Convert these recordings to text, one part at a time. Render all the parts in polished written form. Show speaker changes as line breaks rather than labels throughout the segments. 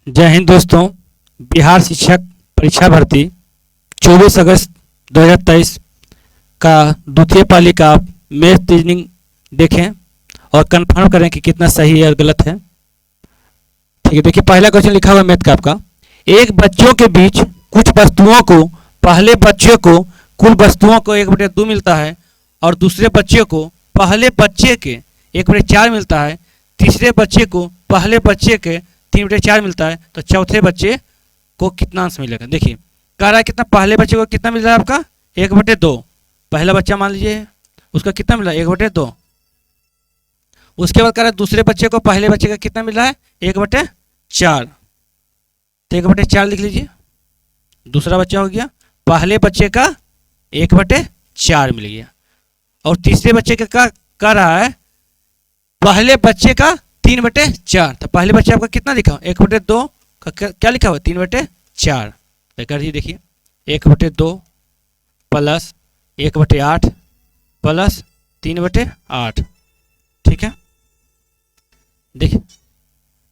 जय हिंद दोस्तों। बिहार शिक्षक परीक्षा भर्ती 24 अगस्त 2023 का द्वितीय पाली का आप मैथ रीजनिंग देखें और कंफर्म करें कि कितना सही है और गलत है। ठीक है, देखिए पहला क्वेश्चन लिखा हुआ है मैथ का आपका। एक बच्चों के बीच कुछ वस्तुओं को पहले बच्चे को कुल वस्तुओं को 1/2 मिलता है और दूसरे बच्चे को पहले बच्चे के 1/4 मिलता है, तीसरे बच्चे को पहले बच्चे के 3/4 मिलता है, तो चौथे बच्चे को कितना अंश मिलेगा। देखिए कह रहा है कितना, पहले बच्चे को कितना मिल रहा है आपका 1/2। पहला बच्चा मान लीजिए उसका कितना मिला 1/2। उसके बाद कह रहा है दूसरे बच्चे को पहले बच्चे का कितना मिल रहा है 1/4, तो 1/4 लिख लीजिए। दूसरा बच्चा हो गया, पहले बच्चे का 1/4 मिल गया और तीसरे बच्चे का कह रहा है पहले बच्चे का 3/4, तो पहले बच्चे आपका कितना लिखा हुआ 1/2 का क्या लिखा हुआ 3/4। तो कर दीजिए, देखिए 1/2 प्लस 1/8 प्लस 3/8। ठीक है, देखिए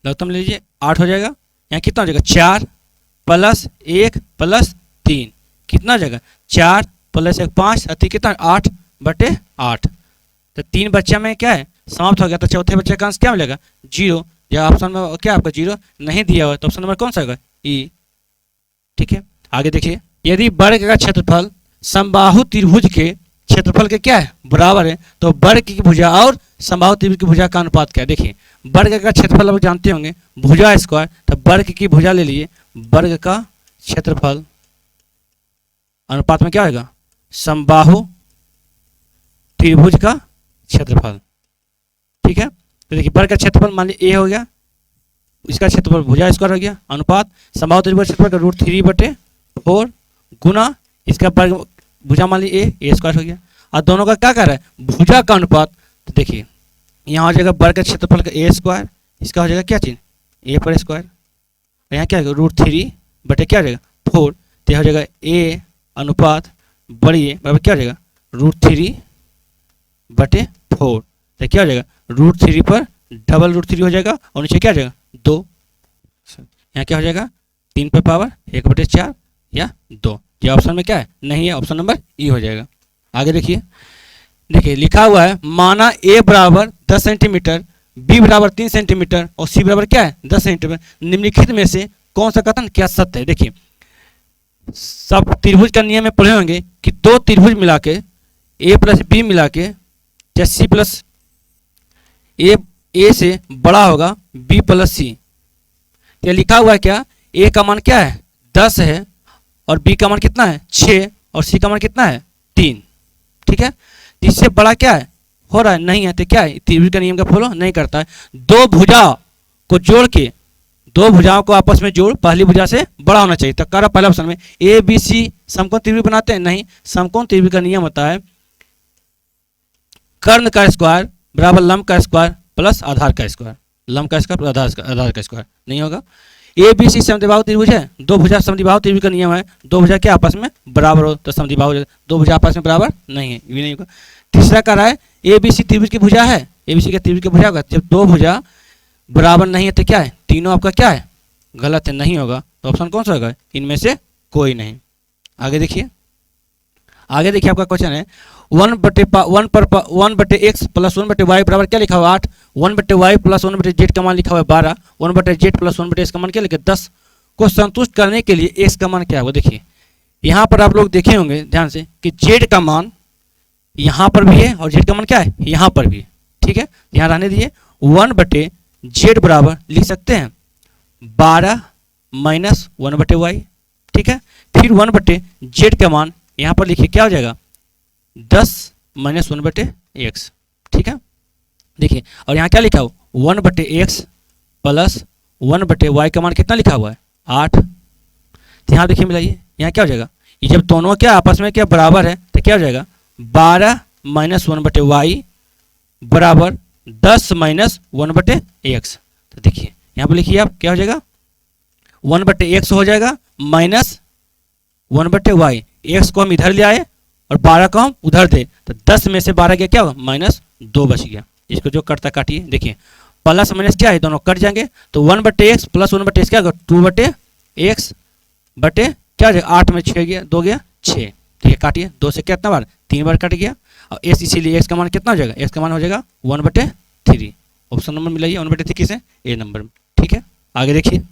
लघुत्तम ले लीजिए 8 हो जाएगा। यहाँ कितना हो जाएगा 4 प्लस 1 प्लस 3 कितना हो जाएगा 4 प्लस 1 5 अति कितना 8/8। तो 3 बच्चा में क्या है समाप्त हो गया, तो चौथे बच्चे का अंश क्या मिलेगा 0। या ऑप्शन में क्या आपका 0 नहीं दिया हुआ तो ऑप्शन नंबर कौन सा होगा ई। ठीक है, आगे देखिए, यदि वर्ग का क्षेत्रफल समबाहु त्रिभुज के क्षेत्रफल के क्या है बराबर है, तो वर्ग की भुजा और समबाहु त्रिभुज की भुजा का अनुपात क्या है। देखिए वर्ग का क्षेत्रफल आप जानते होंगे भुजा स्क्वायर, तो वर्ग की भुजा ले लीजिए, वर्ग का क्षेत्रफल अनुपात में क्या होगा समबाहु त्रिभुज का क्षेत्रफल। ठीक है, तो देखिए वर्ग का क्षेत्रफल मान लीजिए ए हो गया, इसका क्षेत्रफल भुजा स्क्वायर हो गया, अनुपात समबाहु त्रिभुज क्षेत्रफल का √3/4 गुना इसका वर्ग भुजा मान लीजिए ए स्क्वायर हो गया। और दोनों का क्या कर रहा है भुजा का अनुपात, तो देखिए यहाँ हो जाएगा वर्ग का क्षेत्रफल का ए स्क्वायर, इसका हो जाएगा क्या चीज ए पर स्क्वायर, और यहाँ क्या होगा √3/क्या हो जाएगा 4, तो हो जाएगा ए अनुपात बड़ी ए बराबर क्या हो जाएगा √3/4, तो क्या हो जाएगा √3 पर डबल √3 हो जाएगा और नीचे क्या हो जाएगा 2। यहाँ क्या हो जाएगा 3 पे पावर 1/4 या 2। ये ऑप्शन में क्या है नहीं है, ऑप्शन नंबर ई हो जाएगा। आगे देखिए, देखिए लिखा हुआ है माना ए बराबर 10 सेंटीमीटर, बी बराबर 3 सेंटीमीटर और सी बराबर क्या है 10 सेंटीमीटर, निम्नलिखित में से कौन सा कथन क्या सत्य है। देखिए सब त्रिभुज का नियम में पढ़े होंगे कि दो त्रिभुज मिला के ए प्लस बी मिला के या सी प्लस ए से बड़ा होगा बी प्लस सी। ये लिखा हुआ है क्या ए का मान क्या है 10 है और बी का मान कितना है 6 और सी का मान कितना है 3। ठीक है, इससे बड़ा क्या है हो रहा है नहीं है, तो क्या है त्रिभुज का नियम का फॉलो नहीं करता है। दो भुजा को जोड़ के दो भुजाओं को आपस में जोड़ पहली भुजा से बड़ा होना चाहिए, तो कह रहा पहला ऑप्शन में ए बी सी समकोण त्रिभुज बनाते हैं नहीं, समकोण त्रिभुज का नियम होता है कर्ण का स्क्वायर बराबर लंब का स्क्वायर प्लस आधार का स्क्वायर, लंब का स्क्वायर प्लस आधार का स्क्वायर नहीं होगा। ए बी सी समद्विबाहु त्रिभुज है, दो भुजा समद्विबाहु त्रिभुज का नियम है दो भुजा के आपस में बराबर हो तो समद्विबाहु हो जाएगा, दो भुजा आपस में बराबर नहीं है ये भी नहीं होगा। तीसरा कह रहा है ए बी सी त्रिभुज की भुजा है, ए बी सी के त्रिभुज की भुजा होगा, जब दो भुजा बराबर नहीं है तो क्या है तीनों आपका क्या है गलत है नहीं होगा, तो ऑप्शन कौन सा होगा इनमें से कोई नहीं। आगे देखिए, आगे देखिए आपका क्वेश्चन है 1/x प्लस 1/y बराबर क्या लिखा हुआ 8, 1/y प्लस 1/z का मान लिखा हुआ है 12, 1/z प्लस 1/x का मान क्या लिखा 10 को संतुष्ट करने के लिए x का मान क्या है। देखिए यहाँ पर आप लोग देखे होंगे ध्यान से कि z का मान यहाँ पर भी है और z का मान क्या है यहाँ पर भी है। ठीक है, यहाँ रहने दीजिए 1/z बराबर लिख सकते हैं 12 माइनस 1/y। ठीक है, फिर 1/z का मान यहाँ पर लिखिए क्या हो जाएगा 10 माइनस 1/x। ठीक है, देखिए और यहाँ क्या लिखा हुआ 1/x प्लस 1/y का मान कितना लिखा हुआ है 8। तो यहाँ देखिए मिलाइए, यहाँ क्या हो जाएगा ये जब दोनों क्या आपस में क्या बराबर है तो क्या हो जाएगा 12 माइनस 1/y बराबर 10 माइनस 1/x। तो देखिए यहाँ पर लिखिए आप क्या हो जाएगा 1/x हो जाएगा माइनस 1/y, x को हम इधर ले आए और 12 को हम उधर दे तो 10 में से 12 गया क्या होगा -2 बच गया। इसको जो करता काटिए, देखिए प्लस माइनस क्या है, दोनों कट जाएंगे, तो 1/x प्लस 1/x क्या होगा, 2/x बटे क्या हो जाएगा, 8 में 6 गया, 2 गया 6, ठीक है, काटिए, 2 से कितना बार, 3 बार कट गया, और x इसीलिए x का मान कितना हो जाएगा, x का मान हो जाएगा 1/3। ऑप्शन नंबर मिलाइए 1/3 किसे, ए नंबर में, ठीक है। आगे देखिए,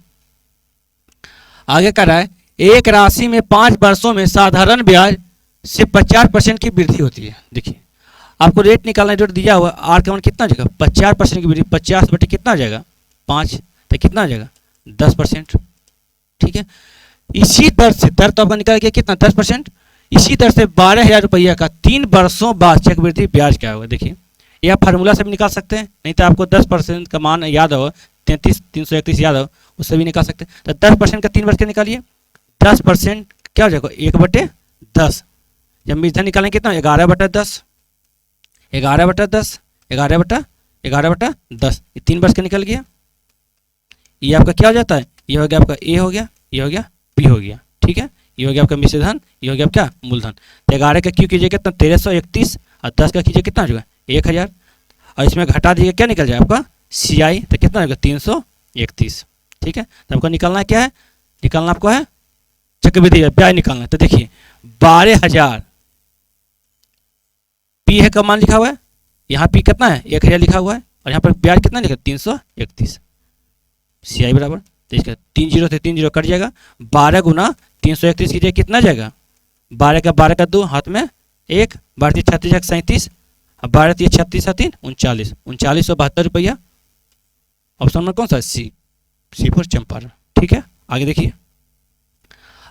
आगे कर रहा है एक राशि में 5 वर्षों में साधारण ब्याज से 50% की वृद्धि होती है। देखिए आपको रेट निकालना, रेट दिया हुआ, आर का मान कितना हो जाएगा, 50% की वृद्धि, 50 बटे कितना हो जाएगा 5, तो कितना हो जाएगा 10%, ठीक है। इसी दर से, दर तो आपका निकाल के कितना 10%, इसी तरह से 12,000 रुपया का 3 वर्षों बाद चक्रवृद्धि ब्याज क्या होगा। देखिए यह फार्मूला से भी निकाल सकते हैं, नहीं तो आपको 10% का मान याद हो, 33,331 याद हो, उससे भी निकाल सकते हैं। तो 10% का 3 वर्ष का निकालिए, 10% क्या हो जाएगा 1/10, जब मूलधन निकालेंगे कितना 11/10, 11/10, 11/10, ये 3 वर्ष का निकल गया। ये आपका क्या हो जाता है, ये हो गया आपका ए हो गया, ये हो गया बी हो गया, ठीक है। ये हो गया आपका मिश्र धन, ये हो गया आपका मूलधन। तो 11 का क्यू कीजिए कितना 1331, और 10 का कीजिए कितना हो जाएगा 1000, और इसमें घटा दीजिए क्या निकल जाए आपका CI, तो कितना होगा 331, ठीक है। तो आपको निकालना क्या है, निकालना आपको है चक्रवृद्धि ब्याज निकालना है। तो देखिए 12,000 पी है का मान लिखा हुआ है, यहाँ पी कितना है 1000 लिखा हुआ है, और यहाँ पर ब्याज कितना लिखा 331, CI बराबर, तो इसका 3 0 से 3 0 कट जाएगा, 12 गुना 331 कीजिए कितना जाएगा, 12 का 2 हाथ में 1, 12 36 37, 12 36 3 39, 3972 रुपया। ऑप्शन नंबर कौन सा, सी फॉर चंपारण, ठीक है। आगे देखिए,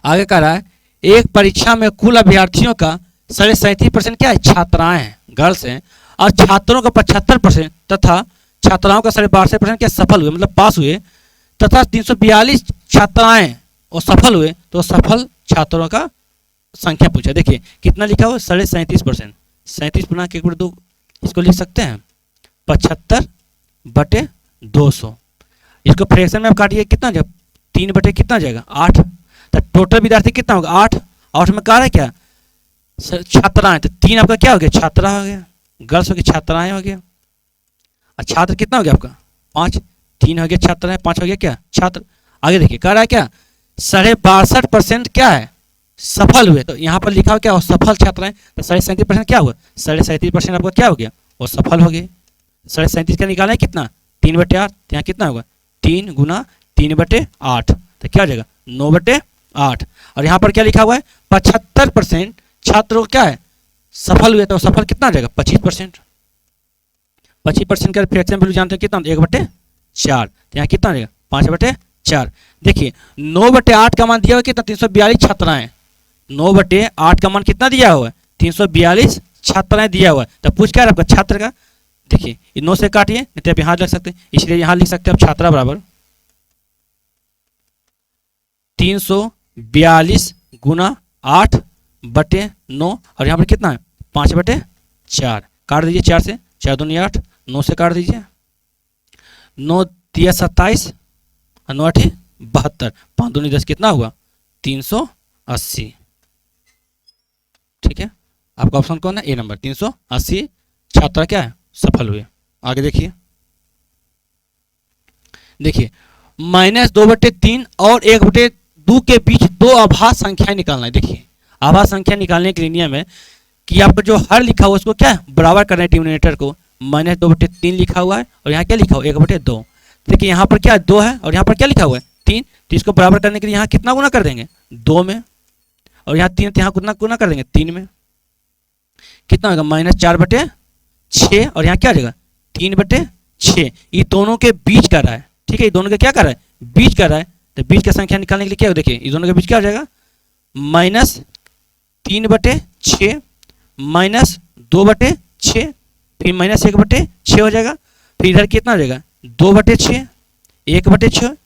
आगे कह रहा है एक परीक्षा में कुल अभ्यर्थियों का 37% क्या है, छात्राएं हैं, गर्ल्स हैं, और छात्रों का 75% तथा छात्राओं का 62% क्या सफल हुए, मतलब पास हुए, तथा 342 छात्राएं और सफल हुए, तो सफल छात्रों का संख्या पूछा। देखिए कितना लिखा हुआ 37%, 37 गुना 1/2, इसको लिख सकते हैं 75/200, इसको फ्रैक्शन में आप काटिए कितना जाएगा 3 बटे कितना जाएगा 8, तो टोटल विद्यार्थी कितना होगा 8, 8 में कहा है क्या छात्राएं, तो 3 आपका क्या हो गया छात्रा हो गया, गर्ल्स हो गया छात्राएं हो गया, और छात्र कितना हो गया आपका 5, 3 हो गया छात्राएं, 5 हो गया क्या छात्र। आगे देखिए कह रहा है क्या 62% क्या है सफल हुए, तो यहाँ पर लिखा हो क्या सफल छात्राएं, तो 37% क्या हुआ 37% आपका क्या हो गया वो सफल हो गए। 37 का निकालना है कितना 3/8, यहाँ कितना होगा 3 गुना 3/8, तो क्या हो जाएगा 9/8, और यहाँ पर क्या लिखा हुआ है 75% छात्रों क्या है सफल हुए, तो सफल कितना हो जाएगा 25%, 25% का फ्रैक्शन वैल्यू जानते हैं कितना 1/4, तो यहाँ कितना हो जाएगा 5/4। देखिए 9/8 का मान दिया हुआ कितना 342 छात्राएं, 9/8 का मान कितना दिया हुआ है 342 छात्राएं दिया हुआ है, तो पूछ क्या है आपका छात्र का। देखिए ये 9 से काटिए, नहीं तो आप यहाँ लिख सकते हैं, इसलिए यहाँ लिख सकते हैं आप छात्रा बराबर 342 गुना 8/9, और यहाँ पर कितना है 5/4, काट दीजिए 4 से, 4 दूनी 8, 9 से काट दीजिए, 9 दिया 27 और 9 8 72, 5 दूनी 10 कितना हुआ 380, ठीक है। आपका ऑप्शन कौन है ए नंबर 380 छात्र क्या है सफल हुए। आगे देखिए, देखिए -2/3 और 1/2 के बीच 2 आभास संख्याएं निकालना है। देखिए आभास संख्या निकालने के लिए नियम है कि आपको जो हर लिखा हुआ उसको क्या है बराबर करना है, डिनोमिनेटर को -2/3 लिखा हुआ है, और यहाँ क्या लिखा हुआ 1/2। देखिए यहाँ पर क्या 2 है और यहाँ पर क्या लिखा हुआ है 3, तो इसको बराबर करने के लिए यहाँ कितना गुना कर देंगे 2 में, और यहाँ 3, तो यहाँ कितना गुना कर देंगे 3 में, कितना होगा -4/6, और यहाँ क्या आ जाएगा 3/6। ये दोनों के बीच कर रहा है, ठीक है, ये दोनों के क्या कर रहा है बीच कर रहा है, तो बीच का संख्या निकालने के लिए क्या हो, देखिए ये दोनों के बीच क्या हो जाएगा -3/6 -2/6, फिर -1/6 हो जाएगा, फिर इधर कितना हो जाएगा 2/6, 1/6।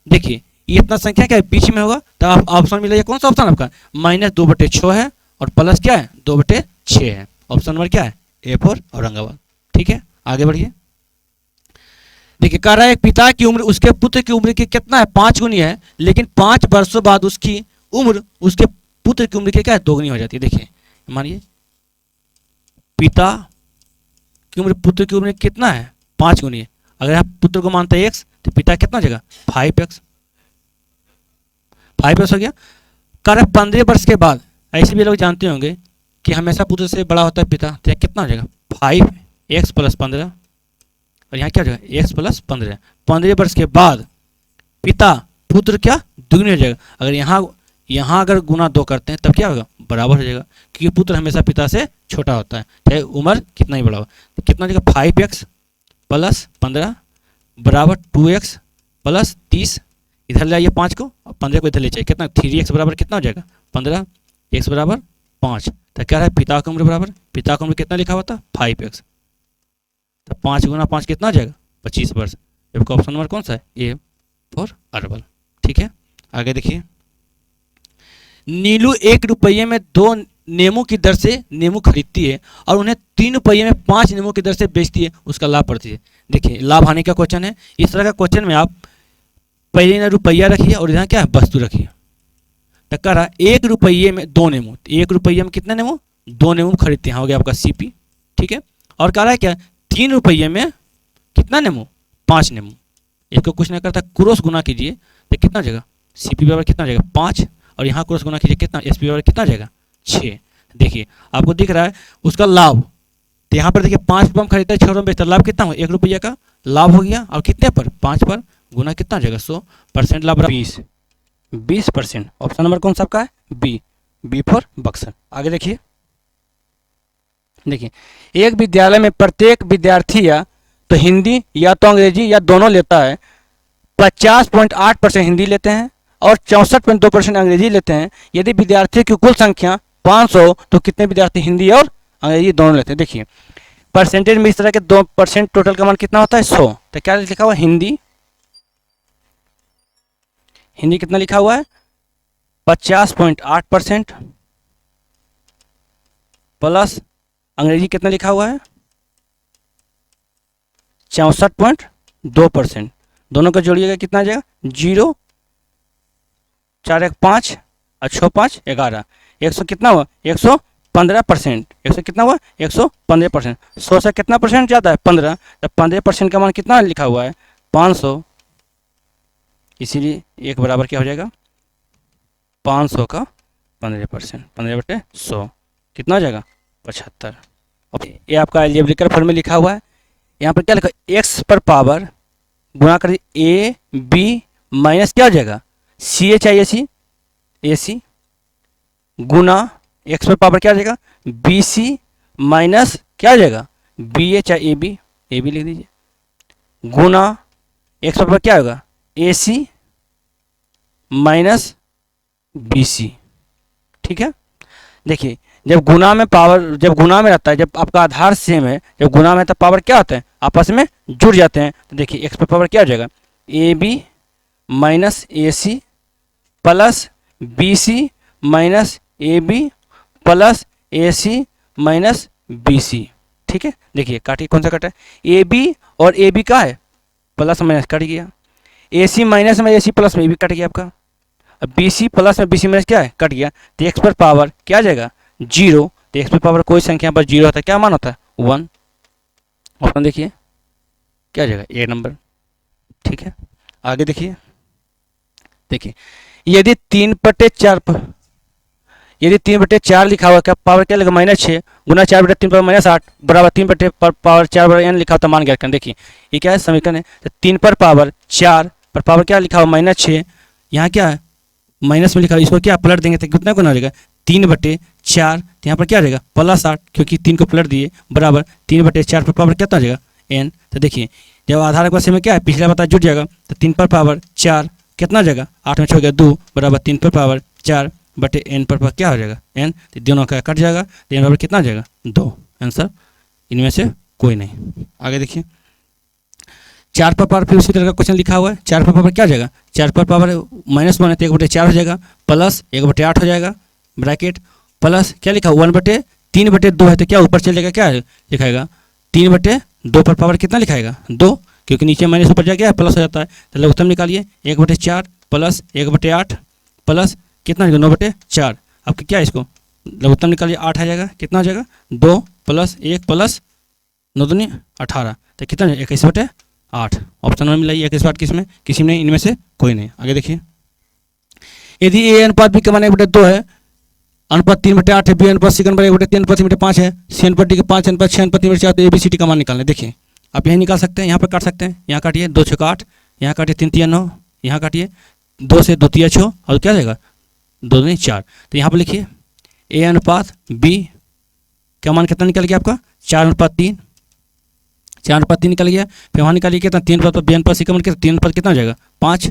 देखिए ये इतना संख्या क्या है बीच में होगा, तो आप ऑप्शन मिलेगा कौन सा ऑप्शन आपका -2/6 है, और प्लस क्या है 2/6 है। ऑप्शन नंबर क्या है ए फॉर औरंगाबाद, ठीक है। आगे बढ़िए, देखिए कह रहा है एक पिता की उम्र उसके पुत्र की उम्र की कितना है 5 गुनी है, लेकिन 5 वर्षों बाद उसकी उम्र उसके पुत्र की उम्र की क्या है 2 गुनी हो जाती है। देखिए मानिए पिता की उम्र पुत्र की उम्र कितना है 5 गुनी है, अगर आप पुत्र को मानते हैं x तो पिता कितना हो जाएगा 5x, 5x हो गया। कार्य 15 वर्ष के बाद, ऐसे भी लोग जानते होंगे कि हमेशा पुत्र से बड़ा होता है पिता, तो यहाँ कितना हो जाएगा 5x प्लस 15, और यहाँ क्या हो जाएगा x प्लस 15। 15 वर्ष के बाद पिता पुत्र क्या दुगनी हो जाएगा। अगर यहाँ अगर गुना 2 करते हैं तब क्या होगा बराबर हो जाएगा, क्योंकि पुत्र हमेशा पिता से छोटा होता है, चाहे उम्र कितना ही बड़ा हो। तो कितना हो जाएगा 5x प्लस 15 बराबर 2x प्लस 30, इधर ले आइए 5 को और 15 को इधर ले जाइए, कितना 3x बराबर कितना हो जाएगा 15, x बराबर 5। तो क्या है पिता का उम्र बराबर, पिता का उम्र कितना लिखा हुआ था 5x, तो 5 गुना 5 कितना हो जाएगा 25 वर्ष। आपका ऑप्शन नंबर कौन सा है ए फॉर अरबल। ठीक है, आगे देखिए। नीलू 1 रुपये में 2 नींबू की दर से नींबू खरीदती है और उन्हें 3 रुपये में 5 नींबू की दर से बेचती है, उसका लाभ पड़ती है। देखिए लाभ हानि का क्वेश्चन है। इस तरह का क्वेश्चन में आप पहले ना रुपया रखिए और यहाँ क्या है वस्तु रखिए। तो कह रहा 1 रुपये में 2 नींबू, 1 रुपये में कितने नींबू 2 नींबू खरीदते हैं, हो गया आपका सीपी। ठीक है, और कह रहा है क्या 3 रुपये में कितना नींबू 5 नींबू। इसको कुछ नहीं करता, क्रॉस गुना कीजिए तो कितना हो जाएगा सीपी बराबर कितना हो जाएगा 5, और यहाँ क्रॉस गुना कीजिए कितना एसपी बराबर कितना हो जाएगा 6। देखिए आपको दिख रहा है उसका लाभ, तो यहाँ पर देखिए 5 रुपये में खरीदता है 6 रुपये में बेचता है, लाभ कितना हो 1 रुपया का लाभ हो गया, और कितने पर 5 पर गुना कितना हो जाएगा 100% लाभ 20%। ऑप्शन नंबर कौन सा आपका है बी फॉर बक्सर। आगे देखिए। देखिए एक विद्यालय में प्रत्येक विद्यार्थी या तो हिंदी या तो अंग्रेजी या दोनों लेता है। 50.8% हिंदी लेते हैं और 64.2% अंग्रेजी लेते हैं। यदि विद्यार्थी की कुल संख्या 500 तो कितने विद्यार्थी हिंदी और अंग्रेजी दोनों लेते हैं। देखिए परसेंटेज में इस तरह के 2% टोटल का मान कितना होता है 100। तो क्या लिखा हुआ है हिंदी कितना लिखा हुआ है 50.8% प्लस अंग्रेजी कितना लिखा हुआ है 64.2%। दोनों का जोड़िएगा कितना आ जाएगा 0 4 1 5 और 6 5 11, 100 कितना हुआ 115%। 100 कितना हुआ 115%। 100 से कितना परसेंट ज़्यादा है 15, तो 15% का मान कितना लिखा हुआ है 500, इसीलिए एक बराबर क्या हो जाएगा 500 का 15%, 15/100 कितना हो जाएगा 75। ये आपका एल्जेब्रिकल फॉर्म में लिखा हुआ है। यहाँ पर क्या लिखा x पर पावर गुणा कर ए बी माइनस क्या हो जाएगा AC गुना x पर पावर क्या हो जाएगा BC माइनस क्या हो जाएगा BA चाहे AB लिख दीजिए गुना x पर पावर क्या होगा AC माइनस BC। ठीक है, देखिए जब गुना में रहता है, जब आपका आधार सेम है, जब गुना में तो पावर क्या होता है आपस में जुड़ जाते हैं। तो देखिए x पर पावर क्या हो जाएगा AB minus AC plus BC minus AB plus AC minus BC। ठीक है, देखिए काटिए कौन सा कटा है AB और AB का है प्लस माइनस कट गया, AC माइनस में AC प्लस में AB कट गया आपका, BC प्लस में BC माइनस क्या है कट गया। तो x पर पावर क्या आ जाएगा 0। तो x पर पावर कोई संख्या पर 0 होता है क्या मान होता है 1। ऑप्शन देखिए क्या आ जाएगा ए नंबर। ठीक है, आगे देखिए। यदि 3/4 लिखा हुआ क्या पावर क्या लगेगा -6 गुना 4/3 पर -8 बराबर 3/4 बराबर n लिखा होता मान ज्ञात करें। देखिए ये क्या है समीकरण है, तो 3 पर पावर 4 पर पावर क्या लिखा हुआ -6, यहाँ क्या है माइनस में लिखा है, इसको क्या पलट देंगे तो कितना गुना हो जाएगा 3/4, तो यहाँ पर क्या रहेगा +8 क्योंकि 3 को पलट दिए बराबर 3/4 पर पावर कितना हो जाएगा n। तो देखिए जब आधार के में क्या है पिछला बता जुट जाएगा, तो 3 पर पावर 4 कितना हो जाएगा 8 में 6 गया 2 बराबर 3 पर पावर 4/n पर पावर क्या हो जाएगा n। तो दोनों का कट जाएगा, तो n बराबर कितना हो जाएगा 2। आंसर इनमें से कोई नहीं। आगे देखिए 4 पर पावर फिर उसी तरह का क्वेश्चन लिखा हुआ है। 4 पर पावर क्या हो जाएगा 4 पर पावर -1 है तो 1/4 हो जाएगा प्लस 1/8 हो जाएगा ब्रैकेट प्लस क्या लिखा 1/3/2 है तो क्या ऊपर चलेगा क्या लिखाएगा 3/2 पर पावर कितना लिखाएगा 2, क्योंकि नीचे माइनस ऊपर जाएगा प्लस हो जाता है। तो लघुत्तम निकालिए 1/4 प्लस 1/8 प्लस कितना 9/4। आपके क्या है इसको लघुत्तम निकालिए 8 आ जाएगा, कितना हो जाएगा 2 प्लस 1 प्लस 9 दूनी 18, तो कितना 21/8 8। ऑप्शन नंबर मिला एक स्पॉट किसमें, किसी में इनमें से कोई नहीं। आगे देखिए, यदि ए अनुपात बी का मान 1/2 है, अनुपात 3/8 है, बी अनुपात सी का मान 1/3 अनुपात 3/5 है, सी अनुपात डी का 5 अनुपात 6 अनुपात 3/4, तो ए बी सी डी का मान निकालना है। देखिए आप यही निकाल सकते हैं, यहाँ पर काट सकते हैं, यहाँ काटिए 2 6 8, यहाँ काटिए 3 3 9, यहाँ काटिए 2 से 2 3 6, और क्या जाएगा 2 2 4। तो यहाँ पर लिखिए ए अनुपात बी का मान कितना निकल गया आपका 4/3, 4/3 निकल गया। फिर वहाँ निकालिए कितना 3 अनुपात बी अनुपात सी का मान कितना 3 अनुपात कितना हो जाएगा 5।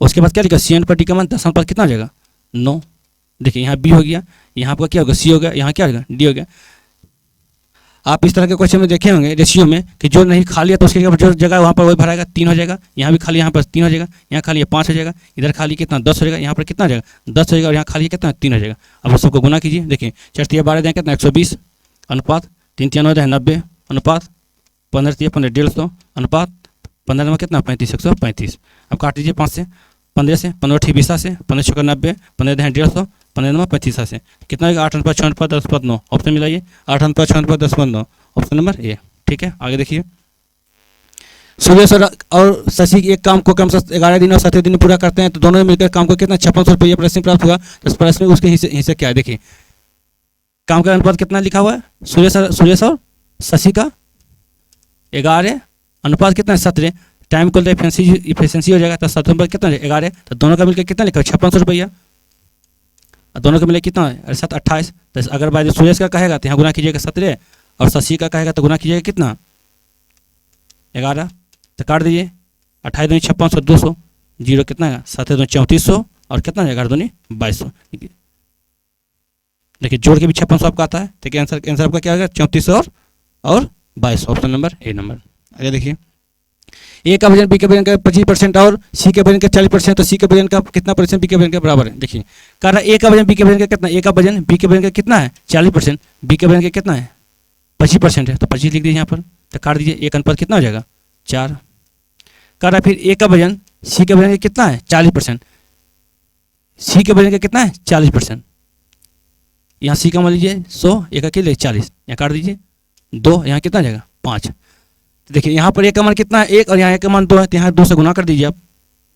उसके बाद क्या लिखा सी अनुपात डी का मान 10 अनुपात कितना हो जाएगा 9। देखिए यहाँ बी हो गया, यहाँ आपका क्या होगा सी हो गया, यहाँ क्या होगा डी हो गया। आप इस तरह के क्वेश्चन में देखे होंगे रेशियो में कि जो नहीं खाली है तो उसके जो जगह वहाँ पर वही भराएगा 3 हो जाएगा, यहाँ भी खाली यहाँ पर 3 हो जाएगा, यहाँ खाली 5 हो जाएगा, इधर खाली कितना 10 हो जाएगा, यहाँ पर कितना हो जाएगा 10 हो जाएगा, और यहाँ खाली कितना 3 हो जाएगा। अब उस सबको गुना कीजिए। देखिए 4 3 12 दें कितना 120 अनुपात 3 3 9 90 अनुपात 15 3 15 150 अनुपात 15 में कितना 35 135। अब काट दीजिए 5 से 15 से 15 ठीक 20 से 15 6 90 15 दें 150 15 में 35 से कितना होगा 8 अनुपात 6 अनुपात 10 अनुपात 9। ऑप्शन मिलाइए 8 अनुपात 6 अनुपात 10 अनुपात 9, ऑप्शन नंबर ए। ठीक है, आगे देखिए, सुरेश और शशि एक काम को कम से 11 दिन और 7 दिन पूरा करते हैं तो दोनों मिलकर काम को कितना 5600 रुपये प्रश्न प्राप्त हुआ। तो इस प्रश्न में उसके हिस्से क्या है। देखिए काम का अनुपात कितना लिखा हुआ है, सुरेश और शशि का 11 अनुपात कितना है 17, टाइम को इफिशिएंसी हो जाएगा तो 7 अनुपात कितना है 11, तो दोनों का मिलकर कितना लिखा है 5600 रुपया, दोनों का मिले कितना है 7 28। तो अगर बाय सुरेश का कहेगा तो यहाँ गुना कीजिएगा 17, और शशि का कहेगा तो गुना कीजिएगा कितना 11, तो काट दीजिए 28 दूनी 5600 200 जीरो कितना है 7 दूनी 3400 और कितना है 11 दूनी 2200। देखिए जोड़ के भी 5600 आपका आता है। ठीक है, आंसर आपका क्या होगा 3400 और 2200, ऑप्शन नंबर ए नंबर। आगे देखिए, ए का वजन बी के वजन का 25% और सी के वजन का 40%, तो सी के वजन का कितना परसेंट बी के वजन के बराबर है। देखिए कह रहा है ए का वजन बी के वजन का कितना, ए का वजन बी के वजन का कितना है 40%, बी के वजन का कितना है 25% है, तो 25 लिख दीजिए यहाँ पर, तो काट दीजिए एक अनुपात कितना हो जाएगा 4। कह रहा है फिर ए का वजन सी के वजन का कितना है 40%, सी के वजन का कितना है 40%, यहाँ सी का मान लीजिए 100, ए का कितना 40, यहाँ काट दीजिए 2, यहाँ कितना जाएगा 5। देखिए यहाँ पर ए का मान कितना है 1 और यहाँ ए का मान 2 है, तो यहाँ 2 से गुना कर दीजिए आप,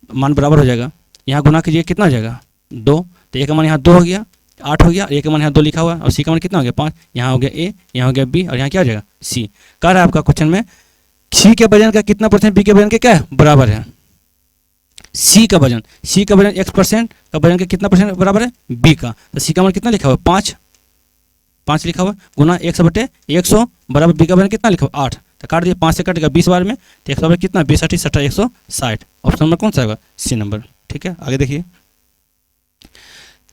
मान बराबर हो जाएगा। यहाँ गुना कीजिए कितना हो जाएगा 2, तो ए का मान यहाँ 2 हो गया 8 हो गया, ए का मान यहाँ 2 लिखा हुआ है, और सी का मान कितना हो गया 5, यहाँ हो गया ए, यहाँ हो गया बी, और यहाँ क्या हो जाएगा सी। कह रहा है आपका क्वेश्चन में सी के वजन का कितना परसेंट बी के वजन के क्या है बराबर है। सी का वजन x% का वजन के कितना परसेंट बराबर है बी का, तो सी का मान कितना लिखा हुआ 5 लिखा हुआ, गुना 100/100 बराबर बी का वजन कितना लिखा हुआ 8, तो काट दिए 5 से कटेगा 20 बार में, तो 100 बार कितना 20 60 60 160, ऑप्शन नंबर कौन सा होगा सी नंबर। ठीक है, आगे देखिए,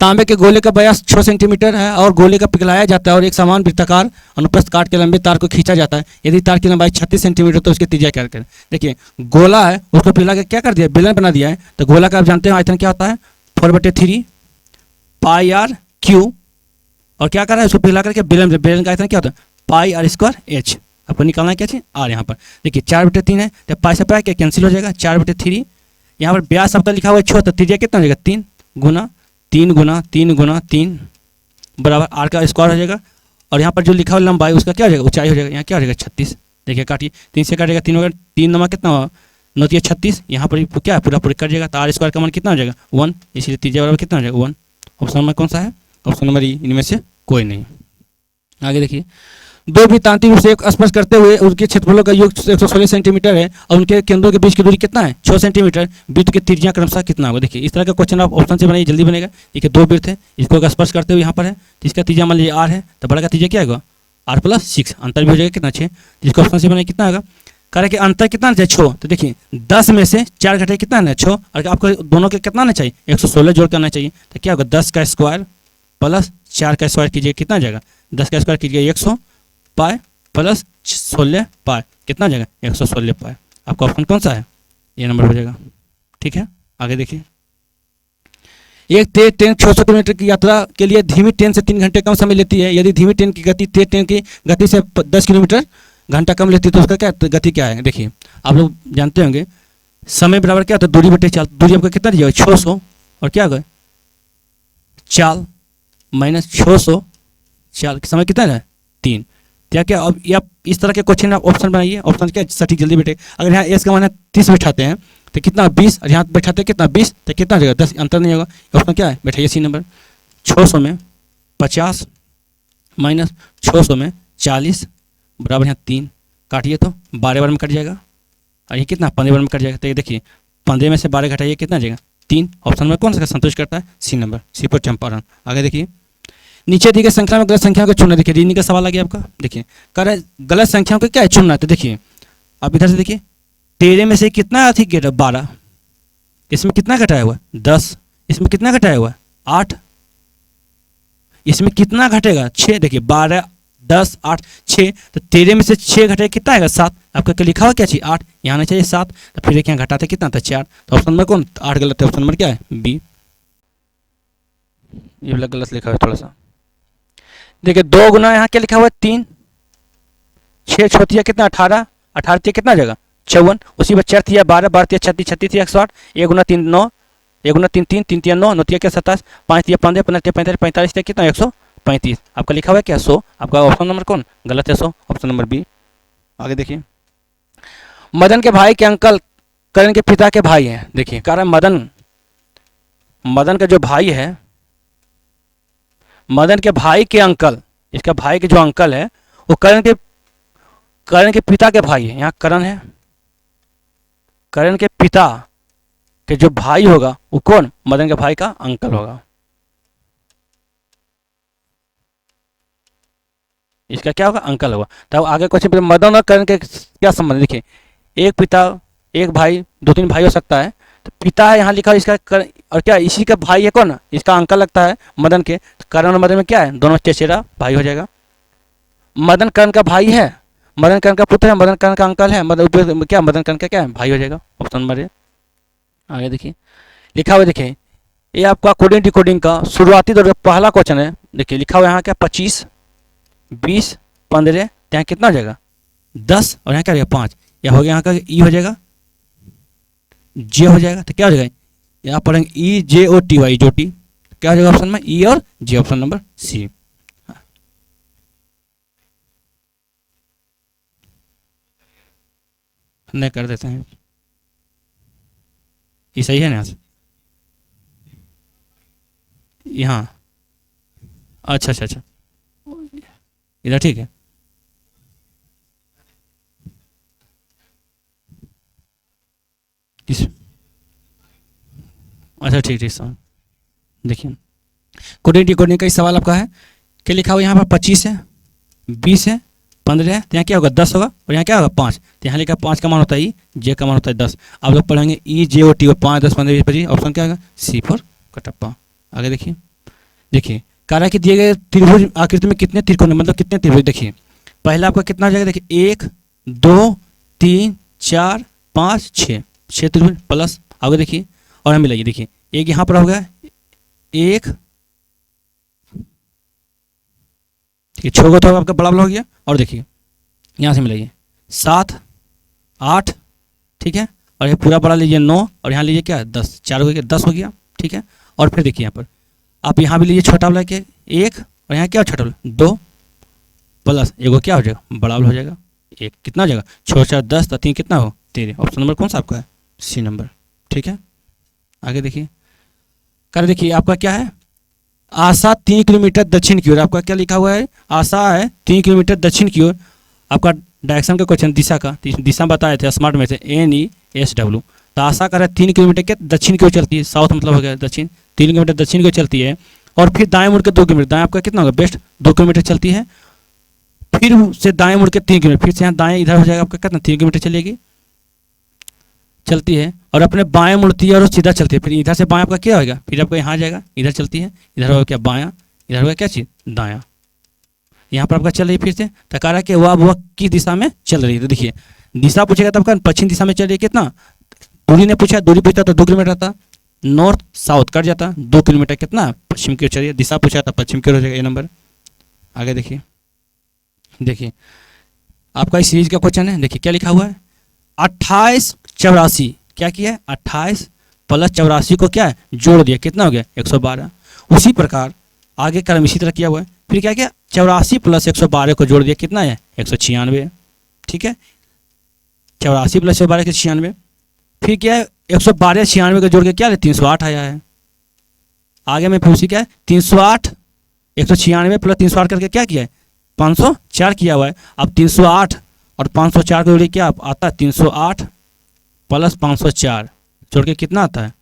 तांबे के गोले का व्यास 6 सेंटीमीटर है और गोले का पिघलाया जाता है और एक समान वृत्ताकार अनुप्रस्थ काट के लंबे तार को खींचा जाता है। यदि तार की लंबाई 36 सेंटीमीटर तो उसकी त्रिज्या क्या करें। देखिए गोला है उसको पिघला के क्या कर दिया बेलन बना दिया है, तो गोला का आप जानते हैं आयतन क्या होता है 4/3 पाई आर क्यू, और क्या कर रहा है उसको पिघला करके बेलन का आयतन क्या होता है पाई आर स्क्वायर एच। आपको निकालना है क्या चाहिए आर, यहाँ पर देखिए 4/3 है तो पाई से पाई क्या कैंसिल हो जाएगा 4/3, यहाँ पर व्यास आपका लिखा हुआ है 6, तो त्रिज्या कितना हो जाएगा 3 गुना 3 गुना 3 गुना 3 बराबर आर का स्क्वायर हो जाएगा, और यहाँ पर जो लिखा हुआ लंबाई उसका क्या हो जाएगा ऊंचाई हो जाएगा, यहाँ क्या हो जाएगा 36। देखिए काटिए 3 से काटेगा 3 होगा 3 नमा कितना होगा 9 36, यहाँ पर क्या है पूरा कट जाएगा, तो आर स्क्वायर का मान कितना हो जाएगा 1, इसलिए त्रिज्या बराबर कितना हो जाएगा 1। ऑप्शन नंबर कौन सा है, ऑप्शन नंबर ई, इनमें से कोई नहीं। आगे देखिए, दो वृत्तांतीय रूप से एक स्पर्श करते हुए उनके क्षेत्रफलों का योग 116 सेंटीमीटर है और उनके केंद्रों के बीच की दूरी कितना है 6 सेंटीमीटर, वृत्त की त्रिज्या क्रमशः कितना होगा। देखिए इस तरह का क्वेश्चन आप ऑप्शन से बनाइए जल्दी बनेगा। देखिए दो वृत्त है, इसको स्पर्श करते हुए यहाँ पर है, जिसका त्रिज्या मान लीजिए आर है, तो बड़ा का त्रिज्या क्या होगा r+6, अंतर भी हो जाएगा कितना 6, जिसको ऑप्शन से बनाइए कितना होगा। कह रहे कि अंतर कितना है 6, तो देखिए 10 में से 4 घटे कितना है 6, और आपको दोनों के कितना आना चाहिए 116 जोड़ करना चाहिए, तो क्या होगा 10 का स्क्वायर प्लस 4 का स्क्वायर कीजिए कितना जाएगा 10 का स्क्वायर कीजिए 100 पाई प्लस 16 पाई कितना जाएगा 116 पाई। आपका ऑप्शन कौन सा है ये नंबर हो जाएगा। ठीक है, आगे देखिए, एक तेज ट्रेन 600 किलोमीटर की यात्रा के लिए धीमी ट्रेन से 3 घंटे कम समय लेती है। यदि धीमी ट्रेन की गति तेज ट्रेन की गति से 10 किलोमीटर घंटा कम लेती है तो उसका क्या गति क्या है। देखिए आप लोग जानते होंगे समय बराबर क्या होता है दूरी बटे चाल, दूरी आपका कितना दीजिएगा 600 और क्या होगा चाल माइनस 600 चाल समय कितना है 3, क्या क्या अब ये आप इस तरह के क्वेश्चन आप ऑप्शन बनाइए, ऑप्शन क्या सटीक जल्दी बैठे। अगर यहाँ एस का मान है 30 बैठाते हैं तो कितना 20, और यहाँ बैठाते हैं कितना 20 तो कितना हो जाएगा 10, अंतर नहीं होगा। ऑप्शन क्या है, बैठाइए सी नंबर। 600 में 50 माइनस 600 में 40 बराबर यहाँ 3, काटिए तो 12 बार में कट जाएगा, और ये कितना 15 बार में कट जाएगा। तो ये देखिए 15 में से 12 घटाइए कितना आ जाएगा 3। ऑप्शन में कौन सा संतुष्ट करता है, सी नंबर, सी पर चंपारण। आगे देखिए, नीचे दी गई संख्या में गलत संख्या को चुनना। देखिए रीजनिंग का सवाल आ गया आपका। देखिए कह रहा है गलत संख्याओं को क्या है चुनना है। तो देखिए आप इधर से देखिए 13 में से कितना अधिक गिरा 12, इसमें कितना घटाया हुआ है 10, इसमें कितना घटाया हुआ है 8, इसमें कितना घटेगा 6। देखिए 12 10 8 6, तो 13 में से 6 घटे कितना आएगा 7। आपका क्या लिखा हुआ क्या चाहिए 8, यहाँ आना चाहिए 7, तो फिर यहाँ घटाते कितना था 4। तो ऑप्शन नंबर कौन 8 गलत है। ऑप्शन नंबर क्या है बी, ये वाला गलत लिखा हुआ है थोड़ा सा। देखिए 2 गुना यहाँ क्या लिखा हुआ है 3, 6 छोटिया कितना 18, 18 तिया कितना जगह 54, उसी में 4 तिया 12, 12 तिया 36, 36 तिया 108, 1 गुना 3 9, 1 गुना 3 3, 3 तिया 9, 9 तिया क्या 27, 5 तिया 15, 15 तिया 45, 45 तिया कितना 135। आपका लिखा हुआ है क्या 100। आपका ऑप्शन नंबर कौन गलत है 100, ऑप्शन नंबर बी। आगे देखिए, मदन के भाई के अंकल करण के पिता के भाई हैं। देखिए कह रहा है मदन का जो भाई है, मदन के भाई के अंकल, इसका भाई के जो अंकल है वो करण के पिता के भाई है। यहाँ करण है, करण के पिता के जो भाई होगा वो कौन मदन के भाई का अंकल होगा। इसका क्या होगा अंकल होगा। तब आगे क्वेश्चन मदन और करण के क्या संबंध है। देखिए एक पिता एक भाई 2-3 भाई हो सकता है, तो पिता है यहाँ लिखा है इसका और क्या इसी का भाई है कौन, इसका अंकल लगता है मदन के। तो करण और मदन में क्या है दोनों चचेरा भाई हो जाएगा। मदन करण का भाई है, मदन करण का पुत्र है, मदन करण का अंकल है, मदन क्या मदन करण का क्या है भाई हो जाएगा। Option number A. आगे देखिए लिखा हुआ, देखिए ये आपका कोडिंग डिकोडिंग का शुरुआती दौर का पहला क्वेश्चन है। देखिए लिखा हुआ यहाँ क्या 25 20 15, यहाँ कितना हो जाएगा 10, और यहाँ क्या हो जाएगा 5, या हो गया यहाँ का ई हो जाएगा जे हो जाएगा। तो क्या हो जाएगा यहाँ पढ़ेंगे ई जे ओ टी वाई, जो टी क्या हो जाएगा ऑप्शन में ई और जे, ऑप्शन नंबर सी। नहीं कर देते हैं, ये सही है ना यहाँ से यहाँ, अच्छा अच्छा अच्छा इधर ठीक है। किस अच्छा ठीक ठीक समझ। देखिए कोडिंग डिकोडिंग का सवाल आपका है क्या लिखा हुआ यहाँ पर 25 है 20 है 15 है, तो यहाँ क्या होगा 10 होगा, और यहाँ क्या होगा 5, तो यहाँ लिखा 5 का मान होता है ई, जे का मान होता है 10। आप लोग पढ़ेंगे ई जे ओ टी 5 10 15 20 25, ऑप्शन क्या होगा सी फॉर कटप्पा। आगे देखिए, देखिए कह रहा है कि दिए गए त्रिभुज आकृति में कितने त्रिकोण, मतलब कितने त्रिभुज। देखिए पहला आपका कितना हो जाएगा, देखिए 1 2 3 4 5 6 त्रिभुज प्लस। आगे देखिए और हम मिलाइए, देखिए एक यहाँ पर हो गया 1, ठीक है 6 तो आपका बड़ा वाला हो गया, और देखिए यहाँ से मिलाइए 7 8, ठीक है, और ये पूरा बड़ा लीजिए 9, और यहाँ लीजिए क्या 10, 4 हो गया 10 हो गया, ठीक है। और फिर देखिए यहाँ पर आप यहाँ भी लीजिए छोटा वाला के 1, और यहाँ क्या छोटा वाला 2 प्लस एगो क्या हो जाएगा बड़ा वाला हो जाएगा 1, कितना हो जाएगा 6 4 10, 3 कितना हो 13। ऑप्शन नंबर कौन सा आपका है सी नंबर, ठीक है। आगे देखिए कर, देखिए आपका क्या है आशा 3 किलोमीटर दक्षिण की ओर। आपका क्या लिखा हुआ है आशा है 3 किलोमीटर दक्षिण की ओर। आपका डायरेक्शन का क्वेश्चन दिशा का, दिशा बताए थे स्मार्ट में से NESW। तो आशा कर 3 किलोमीटर के दक्षिण की ओर चलती है, साउथ मतलब हो गया दक्षिण, 3 किलोमीटर दक्षिण की ओर चलती है, और फिर दाएं मुड़ के 2 किलोमीटर, दाएं आपका कितना होगा बेस्ट 2 किलोमीटर चलती है, फिर से दाएं मुड़ के 3 किलोमीटर, फिर से यहाँ दाएं इधर हो जाएगा आपका कितना 3 किलोमीटर चलेगी चलती है, और अपने बाएं मुड़ती है और सीधा चलती है। फिर इधर से बाएं आपका क्या होगा, फिर आपका यहाँ जाएगा इधर चलती है, इधर होगा क्या बायां, इधर होगा क्या चीज़ दायां, यहाँ पर आपका चल रही है फिर से। तो कह रहा है कि वह किस दिशा में चल रही है। तो देखिए दिशा पूछेगा तब का पश्चिम दिशा में चल रही है, कितना दूरी ने पूछा, दूरी पूछता तो 2 किलोमीटर था, नॉर्थ साउथ कट जाता 2 किलोमीटर कितना पश्चिम की ओर चल रही है, दिशा पूछा था पश्चिम की ओर हो जाएगा ये नंबर। आगे देखिए, देखिए आपका इस सीरीज का क्वेश्चन है, देखिए क्या लिखा हुआ है 28 84, क्या किया है 28 प्लस 84 को क्या है जोड़ दिया, कितना हो गया 112। उसी प्रकार आगे क्रम इसी तरह किया हुआ है फिर क्या किया, 84 प्लस 112 को जोड़ दिया, कितना है 196, ठीक है, 84 प्लस 112 के 96। फिर क्या है 112 96 को जोड़ के क्या है 308 आया है। आगे में फिर उसी क्या है 308 196 प्लस 308 करके क्या किया है 504 किया हुआ है। अब 308 और 504 को जोड़िए क्या आता है 308 प्लस 504 जोड़ के कितना आता है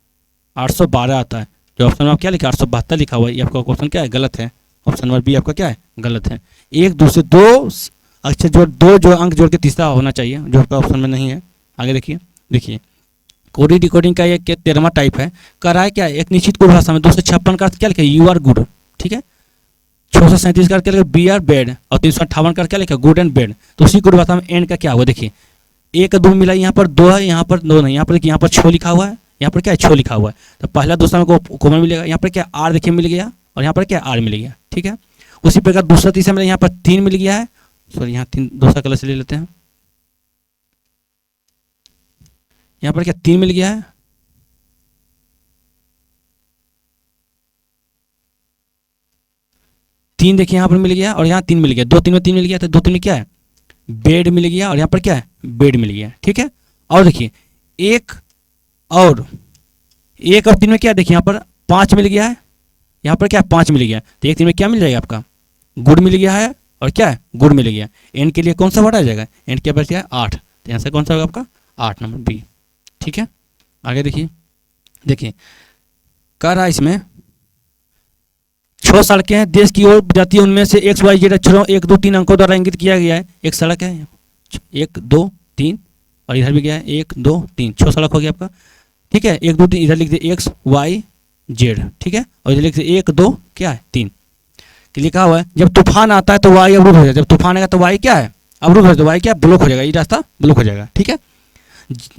812 आता है। जो ऑप्शन में आप क्या लिखा 872 लिखा हुआ है, ये आपका क्वेश्चन क्या है गलत है। ऑप्शन नंबर बी आपका क्या है गलत है। एक दूसरे दो अक्षर जोड़ दो जो अंक जोड़ के तीसरा होना चाहिए, जो आपका ऑप्शन में नहीं है। आगे देखिए कोडिंग डिकोडिंग का ये 13वां टाइप है। कर रहा है क्या एक निश्चित कोड भाषा में 256 का क्या लिखा यू आर गुड, ठीक है, 637 का क्या लिखा बी आर बेड, और 358 का क्या लिखा गुड एंड बेड। तो उसी कोड भाषा में एंड का क्या हुआ देखिए, एक दो मिला, यहाँ पर दो है, यहाँ पर दो नहीं, यहाँ पर देखिए यहाँ पर 6 लिखा हुआ है, यहाँ पर क्या है 6 लिखा हुआ है। तो पहला दूसरा में कॉमन मिलेगा, यहाँ पर क्या आर देखिए मिल गया, और यहाँ पर क्या आर मिल गया, ठीक है। उसी प्रकार दूसरा तीसरा में यहाँ पर 3 मिल गया है, सॉरी यहाँ 3 दूसरा कलर से ले लेते हैं, यहाँ पर क्या 3 मिल गया है, तीन देखिए यहाँ पर मिल गया, और यहाँ 3 मिल गया, 2 3 में 3 मिल गया, तो 2 3 में क्या है बेड मिल गया, और यहाँ पर क्या है बेड मिल गया, ठीक है। और देखिए एक और 3 में क्या देखिए यहाँ पर 5 मिल गया है, यहाँ पर क्या 5 मिल गया, तो 1 3 में क्या मिल जाएगा आपका गुड मिल गया है, और क्या है गुड मिल गया। एंड के लिए कौन सा वर्ड आ जाएगा, एंड के पास क्या है 8, तो यहाँ से कौन सा होगा आपका 8 नंबर बी, ठीक है। आगे देखिए कह रहा है इसमें 6 सड़कें हैं देश की ओर जाती है, उनमें से एक्स वाई जेड अक्षरों 1 2 3 अंकों द्वारा इंगित किया गया है। एक सड़क है 1 2 3, और इधर भी गया है 1 2 3, 6 सड़क हो गया आपका, ठीक है। 1 2 3 इधर लिख दिए एक्स वाई जेड, ठीक है, और इधर लिख दिए 1 2 क्या है 3 लिखा हुआ है। जब तूफान आता है तो वाई अवरुद्ध हो जाएगा, जब तूफान आएगा तो वाई क्या है अवरुद्ध हो जाएगा, वाई क्या ब्लॉक हो जाएगा, ये रास्ता ब्लॉक हो जाएगा, ठीक है।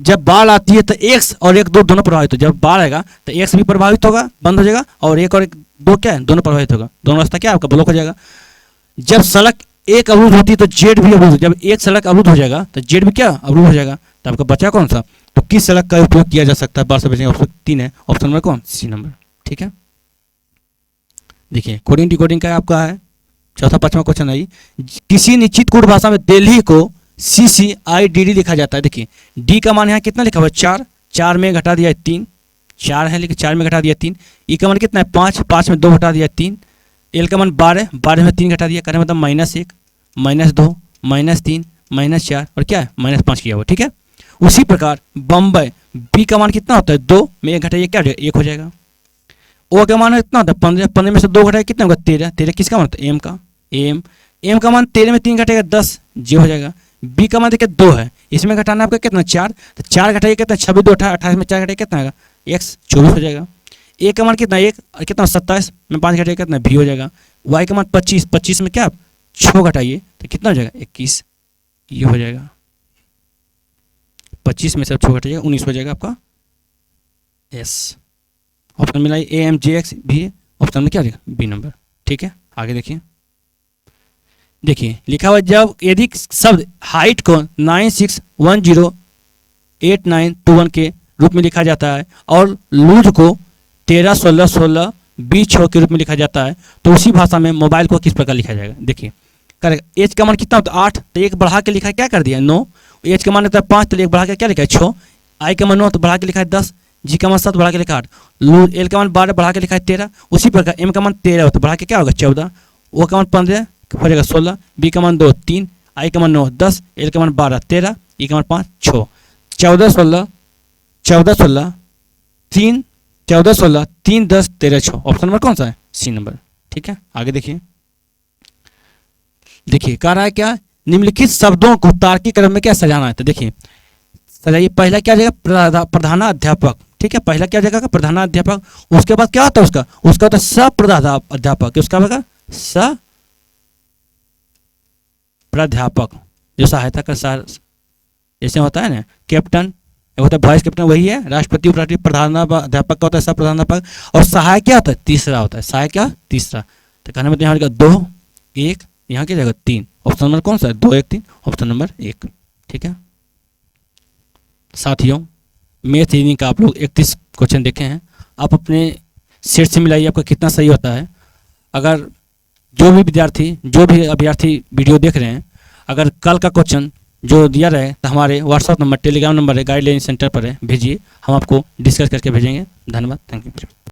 जब बाढ़ आती है तो एक्स और 1 2 दोनों प्रभावित हो, जब बाढ़ आएगा तो एक्स भी प्रभावित होगा बंद हो जाएगा, और 1 और 2 क्या है दोनों प्रभावित होगा, दोनों रास्ता क्या आपका ब्लॉक हो जाएगा। जब सड़क एक अवरुद्ध होती है तो जेड भी अवरुद्ध, जब एक सड़क अवरुद्ध हो जाएगा तो जेड भी क्या अवरुद्ध हो जाएगा, तो आपका बचा कौन सा, तो किस सड़क का उपयोग किया जा सकता है बाढ़ से बचने का, ऑप्शन 3 है, ऑप्शन नंबर कौन सी नंबर, ठीक है। देखिए कोडिंग डिकोडिंग का आपका है चौथा 5वां क्वेश्चन है। किसी निश्चित कोड भाषा में दिल्ली को CCIDD लिखा जाता है। देखिए डी का मान यहाँ कितना लिखा हुआ है 4, 4 में घटा दिया 3, 4 है लेकिन 4 में घटा दिया 3। ई का मान कितना है 5, 5 में 2 घटा दिया 3। एल का मान 12, 12 में 3 घटा दिया, करने मतलब -1 -2 -3 -4 और क्या है -5 किया हुआ, ठीक है। उसी प्रकार बम्बई बी का मान कितना होता है 2 में 1 घटाइए क्या 1 हो जाएगा। ओ का मान कितना होता है 15, 15 में से 2 घटाइए कितना होगा 13, 13 किसका मान होता है एम का, एम का मान 13 में 3 घटेगा 10 जी हो जाएगा। बी का मान देखिए 2 है, इसमें घटाना आपका कितना 4, तो 4 घटाइए कितना 26 2 18, 28 में 4 घटाइए कितना आएगा x 24 हो जाएगा। ए का मान कितना 1 और कितना 27 में 5 घटाइए कितना भी हो जाएगा। वाई का मान 25, 25 में क्या 6 घटाइए तो कितना हो जाएगा 21, ये हो जाएगा। 25 में से 6 घटाइए 19 हो जाएगा आपका एस। ऑप्शन मिला AMJX भी है, ऑप्शन में क्या लिखा बी नंबर, ठीक है। आगे देखिए लिखा हुआ जब यदि शब्द हाइट को 96108921 के रूप में लिखा जाता है और लूज को 13 16 16 20 6 के रूप में लिखा जाता है तो उसी भाषा में मोबाइल को किस प्रकार लिखा जाएगा। देखिए करेगा एच का मान कितना होता है 8, तो 1 बढ़ा के लिखा क्या कर दिया 9। एच का मान होता है 5, तो 1 बढ़ा के क्या लिखा है 6। आई का मान 9 तो बढ़ा के लिखा है 10। जी का मान 7 बढ़ा के लिखा 8। लूज एल का मान 12 बढ़ा के लिखा है 13। उसी प्रकार एम का मान 13 होता है बढ़ा के क्या होगा 14। ओ का मान 15 हो जाएगा 16। बी का मान 2 3। आई का मान 9 10। एल का मान 12 13। ई का मान 5 6। 14 16 14 16 3 14 16 3 10 13 6। ऑप्शन नंबर कौन सा है सी नंबर, ठीक है। आगे देखिए कह रहा है क्या निम्नलिखित शब्दों को तार्किक क्रम में क्या सजाना है। तो देखिए सजाइए पहला क्या जाएगा प्रधानाध्यापक, ठीक है। पहला क्या जाएगा प्रधानाध्यापक। उसके बाद क्या होता है उसका होता है सप्रधानाध्यापक। उसका होगा सप्राध्यापक जो सहायता का जैसे होता है ना कैप्टन होता है वाइस कैप्टन वही है। राष्ट्रपति उपराष्ट्रपति प्रधानाध्यापक का होता है सप्रधानाध्यापक। और सहायक क्या होता है तीसरा होता है। सहायक क्या तीसरा। तो कहने मतलब यहाँ 2 1 यहाँ क्या जाएगा 3। ऑप्शन नंबर कौन सा है 2 1 3 ऑप्शन नंबर 1, ठीक है। साथियों मैथ रीजनिंग का आप लोग 31 क्वेश्चन देखे हैं। आप अपने सेट से मिलाइए आपका कितना सही होता है। अगर जो भी विद्यार्थी जो भी अभ्यर्थी वीडियो देख रहे हैं, अगर कल का क्वेश्चन जो दिया रहे तो हमारे व्हाट्सअप नंबर, टेलीग्राम नंबर है, गाइडलाइन सेंटर पर है, भेजिए, हम आपको डिस्कस करके भेजेंगे। धन्यवाद, थैंक यू।